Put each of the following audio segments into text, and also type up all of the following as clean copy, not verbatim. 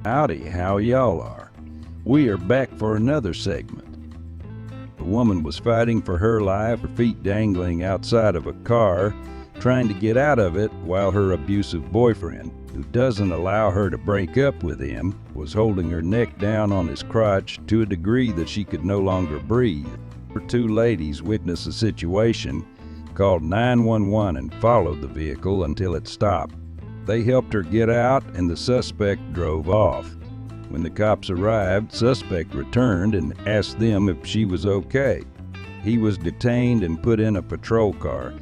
Howdy, how y'all are? We are back for another segment. The woman was fighting for her life, her feet dangling outside of a car, trying to get out of it while her abusive boyfriend, who doesn't allow her to break up with him, was holding her neck down on his crotch to a degree that she could no longer breathe. Her two ladies witnessed the situation, called 911 and followed the vehicle until it stopped. They helped her get out and the suspect drove off. When the cops arrived, suspect returned and asked them if she was okay. He was detained and put in a patrol car.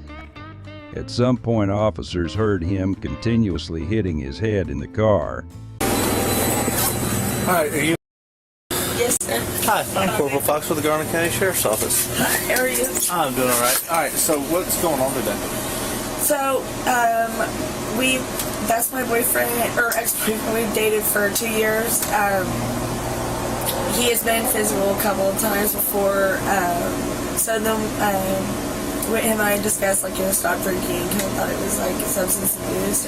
At some point, officers heard him continuously hitting his head in the car. Hi, are you? Yes, sir. Hi, I'm Corporal Fox with the Garland County Sheriff's Office. How are you? I'm doing all right. All right, so what's going on today? So, that's my boyfriend, or ex-boyfriend. We've dated for 2 years. He has been physical a couple of times before. So then, him and I discussed, stop drinking. Kind of thought it was, substance abuse.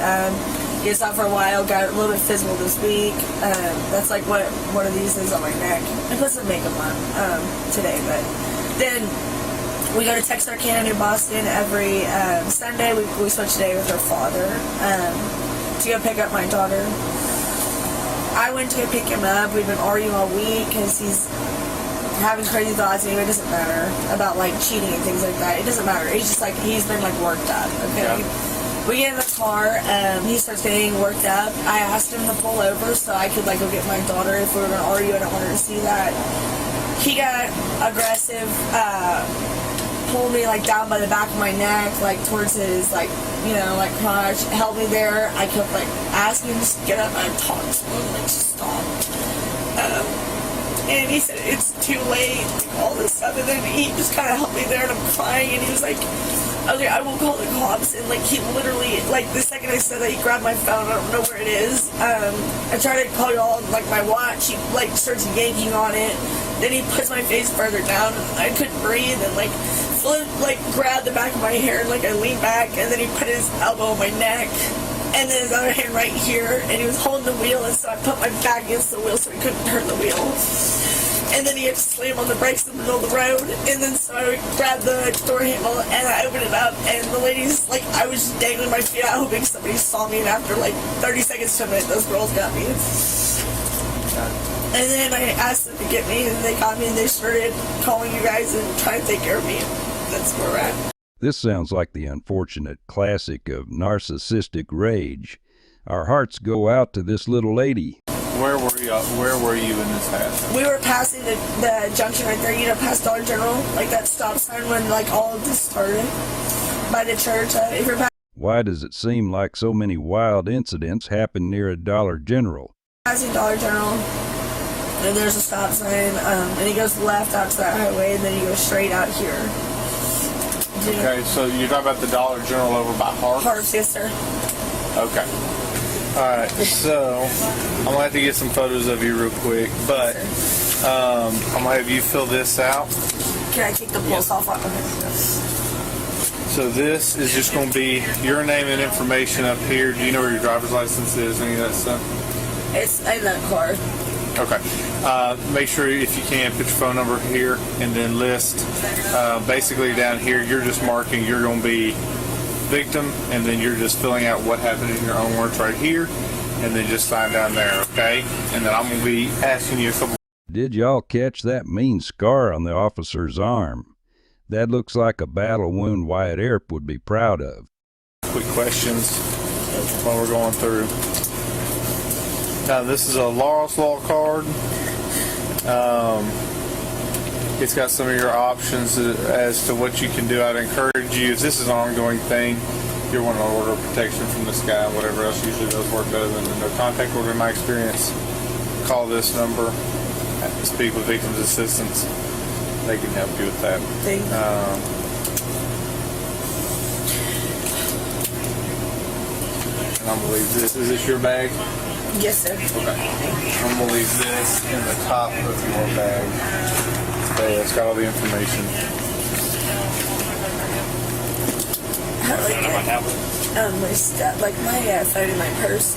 He stopped for a while, got a little bit physical this week. That's, what one of these is on my neck. I put some makeup on today, but then we go to Texarkana, New Boston every Sunday. We switch a day with her father to go pick up my daughter. I went to go pick him up. We've been arguing all week because he's having crazy thoughts. Anyway, it doesn't matter about cheating and things like that. It doesn't matter. It's just he's been worked up. Okay. Yeah. We get in the car. He starts getting worked up. I asked him to pull over so I could go get my daughter if we were gonna argue. I don't want her to see that. He got aggressive. Pulled me down by the back of my neck, towards his crotch, held me there. I kept asking him to get up and I talked to him stop. And he said it's too late, all this stuff, and then he just kind of held me there and I'm crying and he was like, okay, I won't call the cops, and he literally, the second I said that, he grabbed my phone. I don't know where it is. I tried to call y'all on my watch. He starts yanking on it. Then he puts my face further down. I couldn't breathe and grabbed the back of my hair and I leaned back, and then he put his elbow on my neck and then his other hand right here, and he was holding the wheel, and so I put my back against the wheel so he couldn't turn the wheel. And then he had to slam on the brakes in the middle of the road, and then so I grabbed the door handle and I opened it up, and the ladies, I was just dangling my feet out hoping somebody saw me, and after 30 seconds to a minute, those girls got me. And then I asked them to get me, and they got me, and they started calling you guys and trying to take care of me. That's where we're at. This sounds like the unfortunate classic of narcissistic rage. Our hearts go out to this little lady. Where were you in this house? We were passing the junction right there, past Dollar General, that stop sign when all of this started by the church. If you're Why does it seem like so many wild incidents happen near a Dollar General? Passing Dollar General, and there's a stop sign, and he goes left out to that highway, and then he goes straight out here. Okay, so you're talking about the Dollar General over by Harps? Harps, yes, sir. Okay. All right, so I'm going to have to get some photos of you real quick, but I'm going to have you fill this out. Can I take the pulse off? Okay. So this is just going to be your name and information up here. Do you know where your driver's license is, any of that stuff? It's in that car. Okay. Make sure, if you can, put your phone number here and then list. Basically down here, you're just marking you're going to be victim, and then you're just filling out what happened in your own words right here, and then just sign down there, okay? And then I'm going to be asking you a couple. Did y'all catch that mean scar on the officer's arm? That looks like a battle wound Wyatt Earp would be proud of. Quick questions while we're going through. Now, this is a Lawrence Law card. It's got some of your options as to what you can do. I'd encourage you, if this is an ongoing thing, you're wanting to order protection from this guy, whatever else usually does work better than a no contact order in my experience. Call this number, speak with Victims Assistance. They can help you with that. Thank you. And I'm going to leave this. Is this your bag? Yes, sir. Okay. I'm going to leave this in the top of your bag. Okay, it's got all the information. had my stuff, like my phone and my purse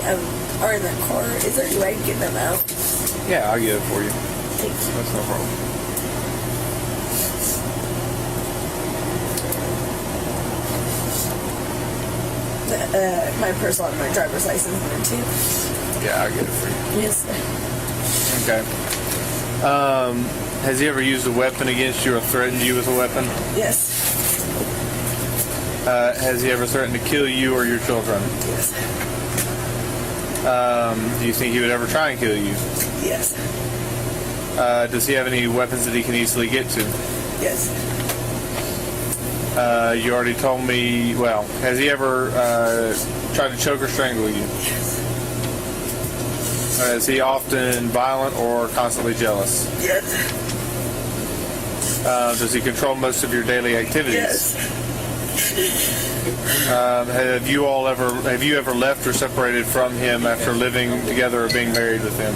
are in the car. Is there any way I can get them out? Yeah, I'll get it for you. Thank you. That's no problem. My purse and my driver's license in there too. Yeah, I'll get it for you. Yes, sir. Okay. Has he ever used a weapon against you or threatened you with a weapon? Yes. Has he ever threatened to kill you or your children? Yes. Do you think he would ever try and kill you? Yes. Does he have any weapons that he can easily get to? Yes. You already told me, well, has he ever tried to choke or strangle you? Yes. Is he often violent or constantly jealous? Yes. Does he control most of your daily activities? Yes. Have you ever left or separated from him after living together or being married with him?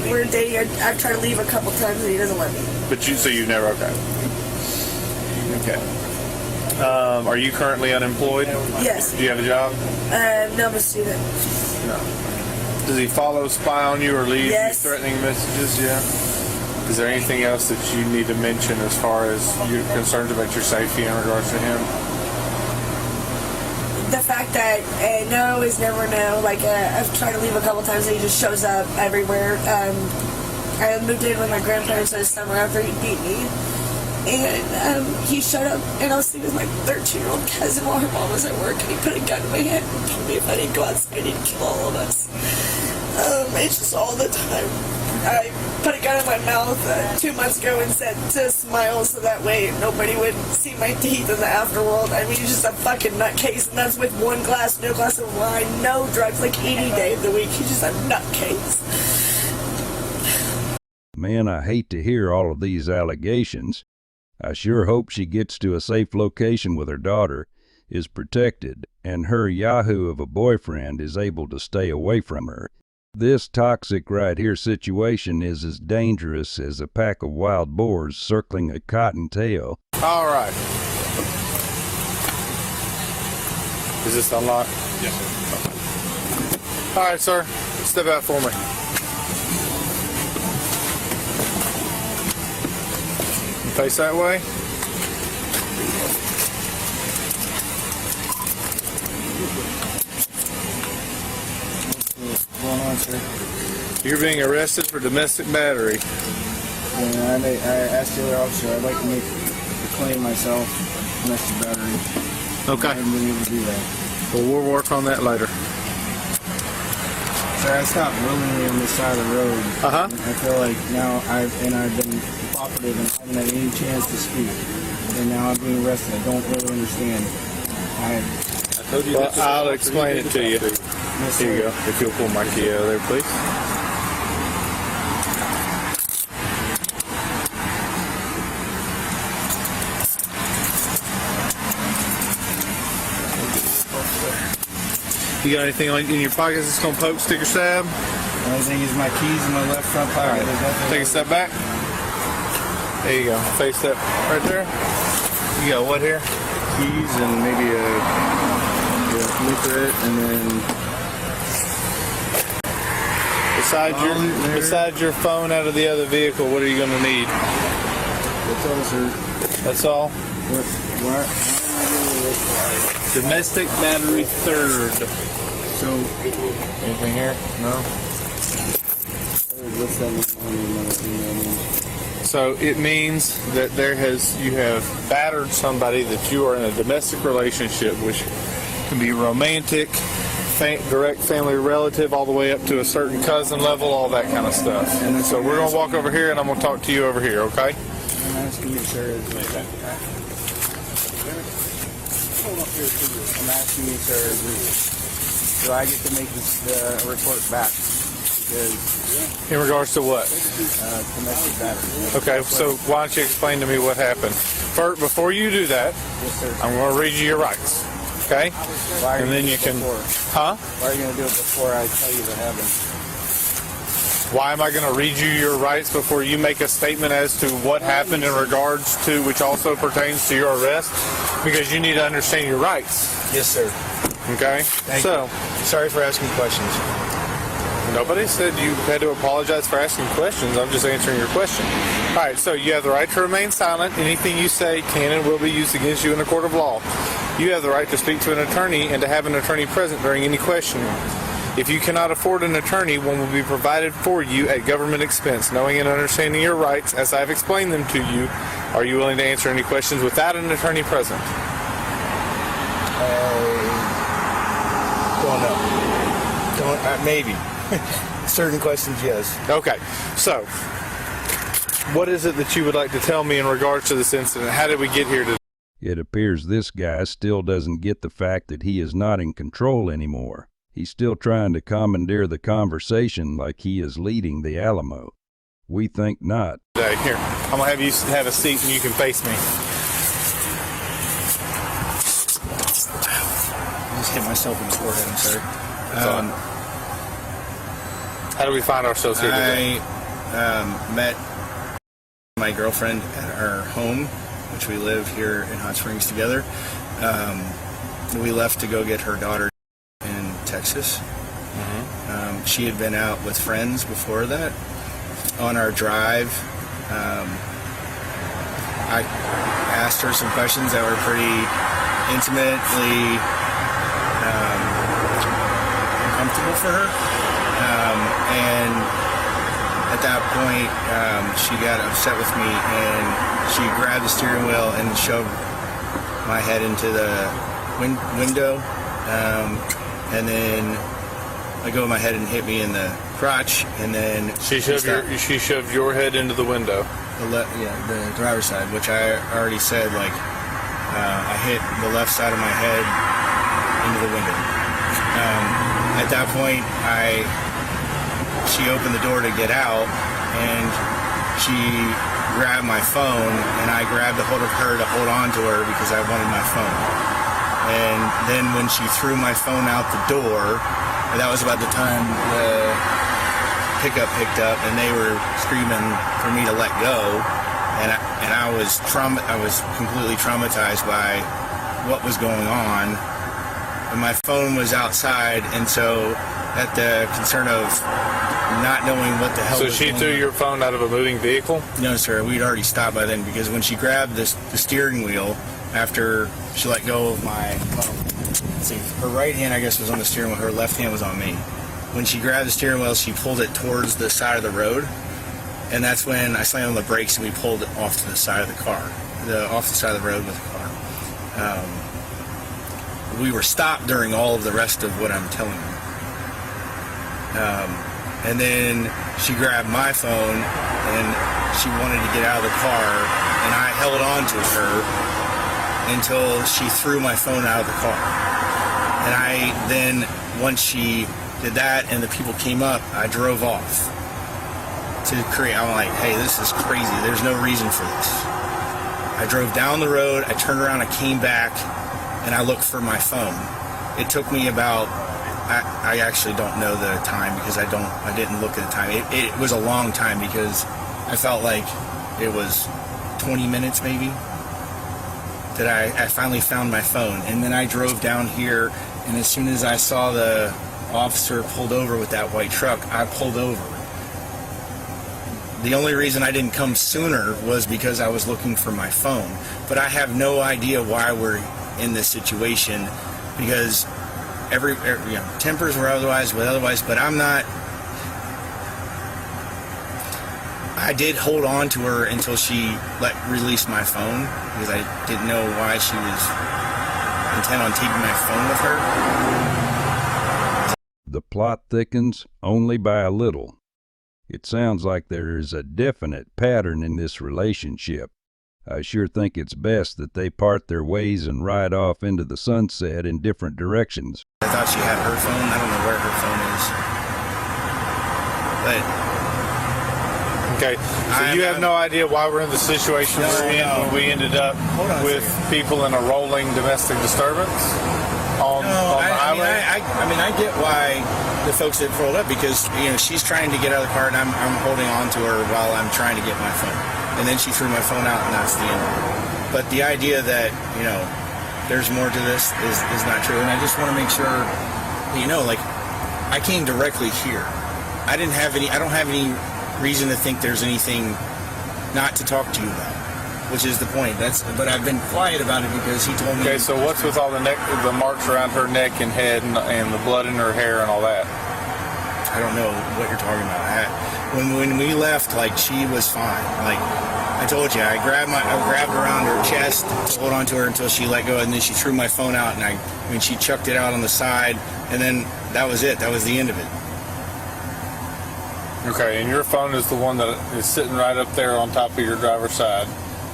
We're dating. I've tried to leave a couple times and he doesn't let me. So you've never, okay. Are you currently unemployed? Yes. Do you have a job? No, I'm a student. No. Does he follow, spy on you, or leave Yes. you threatening messages? Yeah. Is there anything else that you need to mention as far as your concerns about your safety in regards to him? The fact that no is never no. Like I've tried to leave a couple times and he just shows up everywhere. I moved in with my grandparents this summer after he beat me. And he showed up and I was sleeping with my 13-year-old cousin while her mom was at work, and he put a gun in my hand and told me if I didn't go outside he'd kill all of us. It's just all the time. I put a gun in my mouth 2 months ago and said to smile so that way nobody would see my teeth in the afterworld. I mean, he's just a fucking nutcase, and that's with no glass of wine, no drugs, like any day of the week. He's just a nutcase. Man, I hate to hear all of these allegations. I sure hope she gets to a safe location with her daughter, is protected, and her yahoo of a boyfriend is able to stay away from her. This toxic right here situation is as dangerous as a pack of wild boars circling a cottontail. All right. Is this unlocked? Yes, sir. All right, sir. Step out for me. Face that way. What's going on, sir? You're being arrested for domestic battery. And I asked the other officer, I'd like to make a claim myself, domestic battery. I Okay. haven't been able to do that. Well, we'll work on that later. Sir, I stopped willingly on this side of the road. Uh-huh. I feel like now I've been cooperative and haven't had any chance to speak. And now I'm being arrested. I don't really understand. Well, I'll explain it to you. Yes, Here you sir. go. If you'll pull my key out of there, please. You got anything in your pockets that's gonna poke, stick, or stab? The only thing is my keys in my left front pocket. Take a step back. There you go. Face that right there. You got what here? Keys and maybe a Nicorette, and then Besides your phone out of the other vehicle, what are you gonna need? that's all, sir. That's all. Why Domestic battery third. so Anything here? No. what's that mean? So it means that you have battered somebody that you are in a domestic relationship, which can be romantic, direct family relative, all the way up to a certain cousin level, all that kind of stuff. And so we're gonna walk over here, and I'm gonna talk to you over here, okay? I'm asking you, sir. I'm asking you, sir. Do I get to make this report back? Because In regards to what? domestic battery. Okay, so why don't you explain to me what happened? Before you do that, Yes, sir. I'm going to read you your rights, okay? Why are And then doing you it can, before? huh? Why are you going to do it before I tell you what happened? Why am I going to read you your rights before you make a statement as to what happened in regards to, which also pertains to your arrest? Because you need to understand your rights. Yes, sir. Okay? Thank you. Sorry for asking questions. Nobody said you had to apologize for asking questions. I'm just answering your question. All right, so you have the right to remain silent. Anything you say can and will be used against you in a court of law. You have the right to speak to an attorney and to have an attorney present during any questioning. If you cannot afford an attorney, one will be provided for you at government expense. Knowing and understanding your rights, as I've explained them to you, are you willing to answer any questions without an attorney present? Don't know. Maybe. Certain questions, yes. Okay, so what is it that you would like to tell me in regards to this incident? How did we get here today? It appears this guy still doesn't get the fact that he is not in control anymore. He's still trying to commandeer the conversation like he is leading the Alamo. We think not. Here, I'm going to have you have a seat and you can face me. I just hit myself in the forehead, I'm sorry. How do we find ourselves here today? I met my girlfriend at our home, which we live here in Hot Springs together. We left to go get her daughter in Texas. She had been out with friends before that. On our drive, I asked her some questions that were pretty intimately uncomfortable for her. And at that point, she got upset with me and she grabbed the steering wheel and shoved my head into the window. And then let go of my head and hit me in the crotch. And then she shoved your head into the window. The driver's side, which I already said, like, I hit the left side of my head into the window. At that point, she opened the door to get out, and she grabbed my phone, and I grabbed a hold of her to hold on to her because I wanted my phone. And then when she threw my phone out the door, that was about the time the pickup picked up, and they were screaming for me to let go. And I was completely traumatized by what was going on. And my phone was outside, and so at the concern of not knowing what the hell was going on. So she threw your phone out of a moving vehicle? No, sir. We'd already stopped by then, because when she grabbed the steering wheel after she let go of my let's see, her right hand, I guess, was on the steering wheel. Her left hand was on me. When she grabbed the steering wheel, she pulled it towards the side of the road, and that's when I slammed on the brakes and we pulled it off to the side of the car, off the side of the road with the car. We were stopped during all of the rest of what I'm telling you. And then she grabbed my phone and she wanted to get out of the car, and I held on to her until she threw my phone out of the car. And then once she did that and the people came up, I drove off I'm like, hey, this is crazy. There's no reason for this. I drove down the road, I turned around, I came back, and I looked for my phone. It took me about, I actually don't know the time because I didn't look at the time. It was a long time because I felt like it was 20 minutes maybe that I finally found my phone. And then I drove down here, and as soon as I saw the officer pulled over with that white truck, I pulled over. The only reason I didn't come sooner was because I was looking for my phone. But I have no idea why we're in this situation, because tempers were otherwise, but I'm not. I did hold on to her until she released my phone, because I didn't know why she was intent on taking my phone with her. The plot thickens only by a little. It sounds like there is a definite pattern in this relationship. I sure think it's best that they part their ways and ride off into the sunset in different directions. I thought she had her phone. I don't know where her phone is. But okay, so you have no idea why we're in the situation we're in when we ended up with people in a rolling domestic disturbance on the highway? I get why the folks that pulled up, because she's trying to get out of the car and I'm holding on to her while I'm trying to get my phone, and then she threw my phone out, and that's the end of it. But the idea that there's more to this is not true, and I just want to make sure like I came directly here. I don't have any reason to think there's anything not to talk to you about, which is the point. But I've been quiet about it because he told me. Okay, so what's with all the marks around her neck and head and the blood in her hair and all that? I don't know what you're talking about. When we left, like, she was fine. Like I told you, I grabbed around her chest to hold on to her until she let go, and then she threw my phone out, and she chucked it out on the side, and then that was it. That was the end of it. Okay, and your phone is the one that is sitting right up there on top of your driver's side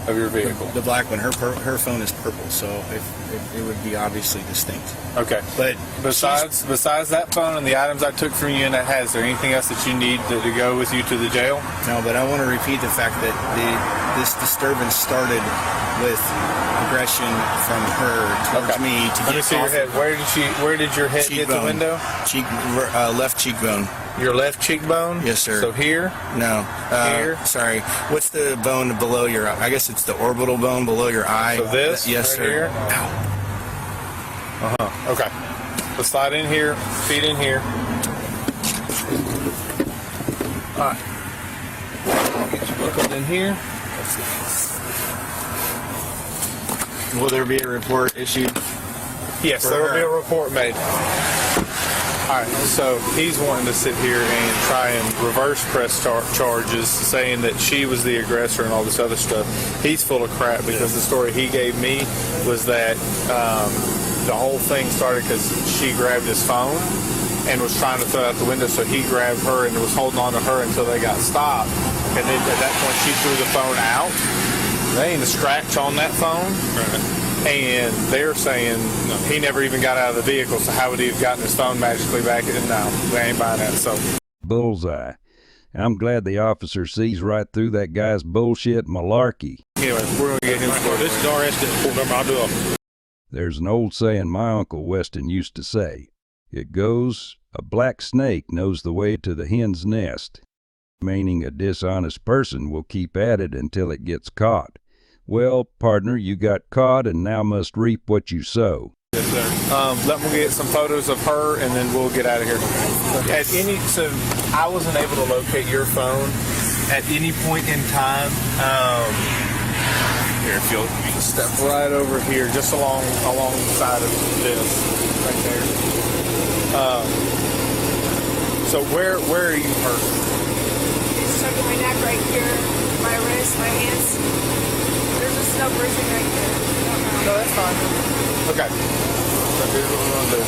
of your vehicle. The black one. Her phone is purple, so it would be obviously distinct. Okay. But besides that phone and the items I took from you in that hat, is there anything else that you need to go with you to the jail? No, but I want to repeat the fact that this disturbance started with aggression from her towards me to get. Let me see your head. Where did your head hit the window? Left cheekbone. Your left cheekbone? Yes, sir. So here? No. Here? Sorry. What's the bone below your eye? I guess it's the orbital bone below your eye. So this? Yes, right sir. Here? Ow. Okay. Let's slide in here. Feet in here. All right. Get you buckled in here. Will there be a report issued? Yes, there will be a report made. All right, so he's wanting to sit here and try and reverse press charges, saying that she was the aggressor and all this other stuff. He's full of crap because the story he gave me was that the whole thing started because she grabbed his phone and was trying to throw it out the window, so he grabbed her and was holding on to her until they got stopped. And then at that point, she threw the phone out. There ain't a scratch on that phone. Right. And they're saying he never even got out of the vehicle, so how would he have gotten his phone magically back? And no, we ain't buying that. So bullseye. I'm glad the officer sees right through that guy's bullshit malarkey. Anyway, we're going to get him started. This is our escort number. I'll do it. There's an old saying my Uncle Weston used to say. It goes, a black snake knows the way to the hen's nest, meaning a dishonest person will keep at it until it gets caught. Well, partner, you got caught and now must reap what you sow. Yes, sir. Let me get some photos of her and then we'll get out of here. So I wasn't able to locate your phone at any point in time. Here, if you'll step right over here, just along the side of this, right there. So where are you hurt? It's stuck in my neck right here, my wrist, my hands. There's just no bruising right there. No, that's fine. Okay. So here's what we're going to do.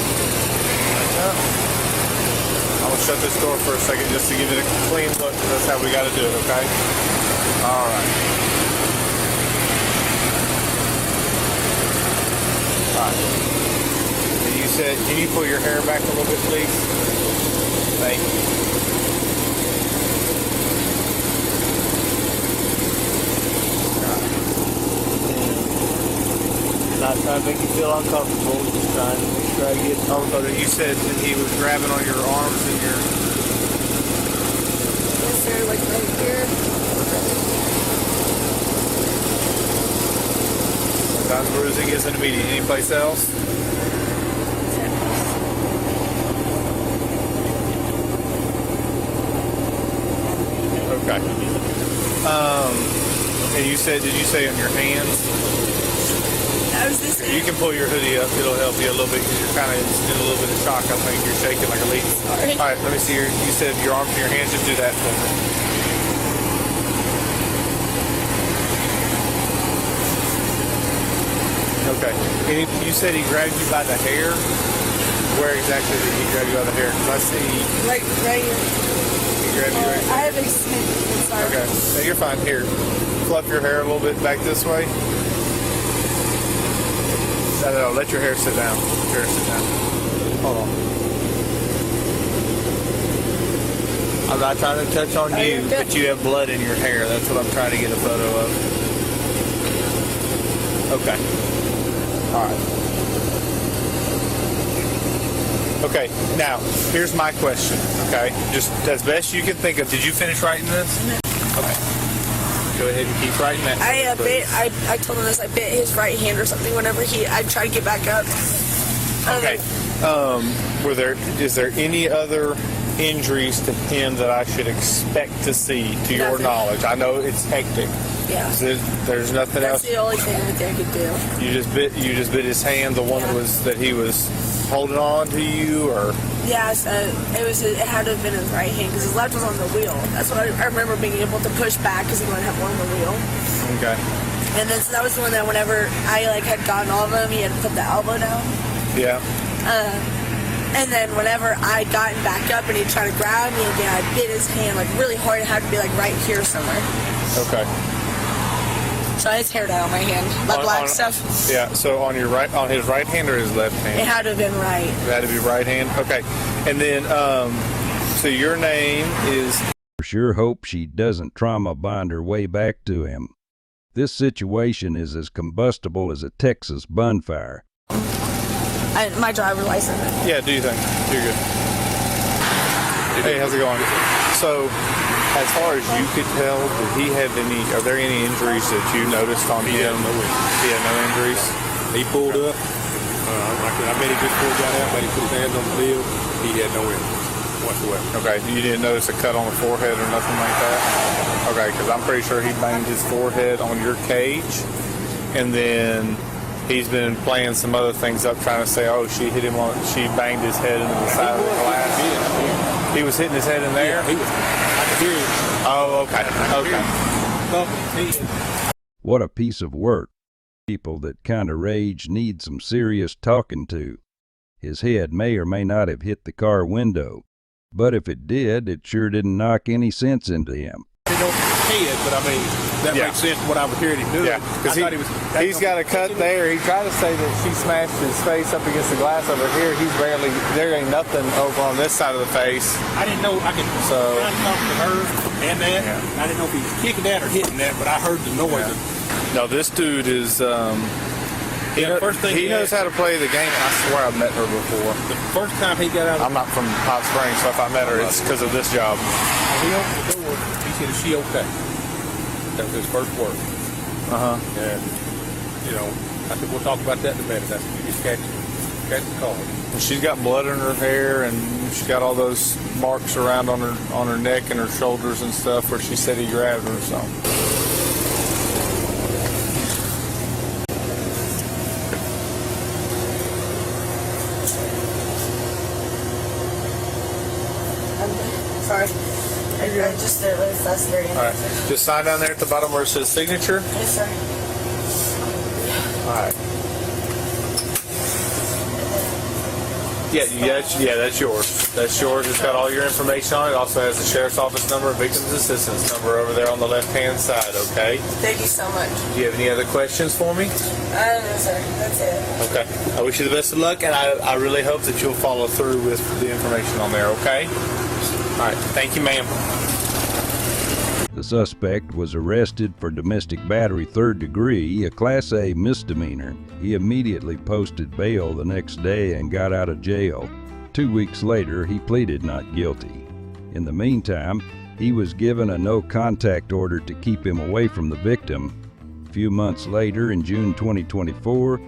I'm going to shut this door for a second just to give it a clean look. That's how we got to do it, okay? All right. All right. And you said, can you pull your hair back a little bit, please? Thank you. Not trying to make you feel uncomfortable, just trying to make sure I get comfortable. You said that he was grabbing on your arms and your... Yes, sir, like right here. Sometimes bruising isn't immediate. Any place else? Okay. And you said, did you say on your hands? You can pull your hoodie up. It'll help you a little bit because you're kind of in a little bit of shock. I think you're shaking like a leaf. Sorry. All right, let me see. You said your arms and your hands. Just do that for me. Okay. And you said he grabbed you by the hair. Where exactly did he grab you by the hair? Because I see... Right here. He grabbed you right here? I have a snip. Sorry. Okay. No, you're fine. Here. Fluff your hair a little bit back this way. No, let your hair sit down. Let your hair sit down. Hold on. I'm not trying to touch on you, but you have blood in your hair. That's what I'm trying to get a photo of. Okay. All right. Okay, now, here's my question, okay? Just as best you can think of. Did you finish writing this? Okay. Go ahead and keep writing that. I told him this. I bit his right hand or something whenever I tried to get back up. Okay. Is there any other injuries to him that I should expect to see, to your Nothing. knowledge? I know it's hectic. Yeah. There's nothing else. That's the only thing I think I could do. You just bit his hand, the one that he was holding on to you, or Yeah, so it had to have been his right hand because his left was on the wheel. That's what I remember being able to push back because he wouldn't have one on the wheel. okay. And then so that was the one that whenever I had gotten all of them, he had to put the elbow down. Yeah. And then whenever I gotten back up and he tried to grab me again, I bit his hand really hard. It had to be right here somewhere. Okay. So his hair down on my hand, black stuff. Yeah. So on his right hand or his left hand? It had to have been right. It had to be right hand. Okay. And then, so your name is. Sure hope she doesn't trauma bond her way back to him. This situation is as combustible as a Texas bonfire. My driver's license. Yeah, do you think? You're good. Hey, how's it going? So, as far as you could tell, are there any injuries that you noticed on him? He had no injuries? He pulled up. I made it just before he got out, made him put his hands on the wheel. He had no injuries whatsoever. Okay, you didn't notice a cut on the forehead or nothing like that? Okay, because I'm pretty sure he banged his forehead on your cage, and then he's been playing some other things up, trying to say, oh, she banged his head into the side of the glass. He was hitting his head in there? Yeah, I could hear him. Oh, okay. What a piece of work. People that kind of rage need some serious talking to. His head may or may not have hit the car window, but if it did, it sure didn't knock any sense into him. He don't head, but I mean, that makes sense what I was hearing him do. Yeah, because he's got a cut there. He tried to say that she smashed his face up against the glass over here. There ain't nothing over on this side of the face. I didn't know I could try to talk to her and that. Yeah. I didn't know if he was kicking that or hitting that, but I heard the noise. Yeah. No, this dude is. First thing he knows how to play the game. I swear I've met her before. The first time he got out, I'm not from Hot Springs, so if I met her, it's because of this job. he opened the door. He said, "Is she okay?" That was his first word. And I said, "We'll talk about that in a minute." I said, "You just catch the call." And she's got blood in her hair, and she's got all those marks around on her neck and her shoulders and stuff where she said he grabbed her. So. Sorry. I just did it. That's very All right. Just sign down there at the bottom where it says signature. Yes, sir. All right. Yeah, that's yours. That's yours. It's got all your information on it. It also has the sheriff's office number and victim's assistance number over there on the left-hand side, okay? Thank you so much. Do you have any other questions for me? No, sir. That's it. Okay. I wish you the best of luck, and I really hope that you'll follow through with the information on there, okay? All right. Thank you, ma'am. The suspect was arrested for domestic battery 3rd degree, a Class A misdemeanor. He immediately posted bail the next day and got out of jail. 2 weeks later, he pleaded not guilty. In the meantime, he was given a no-contact order to keep him away from the victim. A few months later, in June 2024,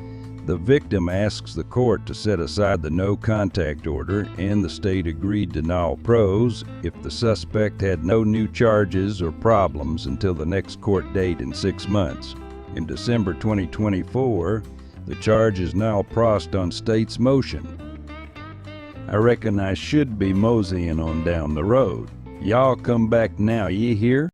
the victim asks the court to set aside the no-contact order, and the state agreed to null pros if the suspect had no new charges or problems until the next court date in 6 months. In December 2024, the charge is null prost on state's motion. I reckon I should be moseying on down the road. Y'all come back now, ye hear?